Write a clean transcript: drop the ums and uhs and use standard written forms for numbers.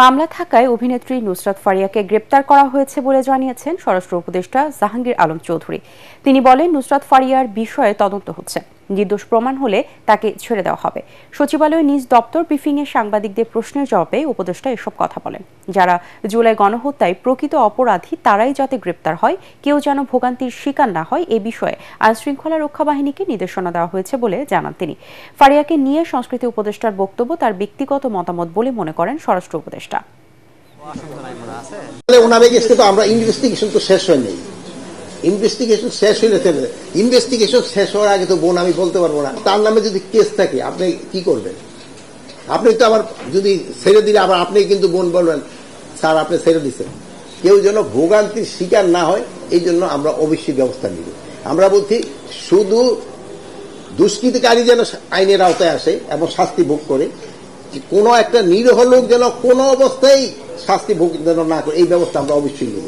মামলা থাকায় অভিনেত্রী নুসরাত ফারিয়াকে গ্রেপ্তার করা হয়েছে বলে জানিয়েছেন স্বরাষ্ট্র উপদেষ্টা জাহাঙ্গীর আলম চৌধুরী। তিনি বলেন, নুসরাত ফারিয়ার বিষয়ে তদন্ত হচ্ছে, নির্দোষ প্রমাণ হলে তাকে ছেড়ে দেওয়া হবে। সচিবালয়ে নিজ দপ্তর ব্রিফিংয়ে সাংবাদিকদের প্রশ্নের জবাবে উপদেষ্টা এসব কথা বলেন। যারা জুলাই গণহত্যায় প্রকৃত অপরাধী তারাই যাতে গ্রেপ্তার হয়, কেউ যেন ভোগান্তির শিকার না হয়, এ বিষয়ে আইনশৃঙ্খলা রক্ষা বাহিনীকে নির্দেশনা দেওয়া হয়েছে বলে জানান তিনি। ফারিয়াকে নিয়ে সংস্কৃতি উপদেষ্টার বক্তব্য তার ব্যক্তিগত মতামত বলে মনে করেন স্বরাষ্ট্র উপদেষ্টা। আমরা ইনভেস্টিগেশন তো শেষ হয়নি, ইনভেস্টিগেশন শেষ হইলে ইনভেস্টিগেশন শেষ হওয়ার আগে তো বোন আমি বলতে পারবো না। তার নামে যদি কেস থাকে আপনি কি করবেন? আপনি তো আবার যদি ছেড়ে দিলে আবার আপনি কিন্তু বোন বলবেন স্যার আপনি ছেড়ে দিচ্ছেন। কেউ যেন ভোগান্তির শিকার না হয় এই জন্য আমরা অবশ্যই ব্যবস্থা নিব। আমরা বলছি শুধু দুষ্কৃতিকারী যেন আইনের আওতায় আসে এবং শাস্তি ভোগ করে, কোনো একটা নিরীহ লোক যেন কোনো অবস্থায় শাস্তি ভোগ যেন না করে, এই ব্যবস্থা আমরা অবশ্যই নেব।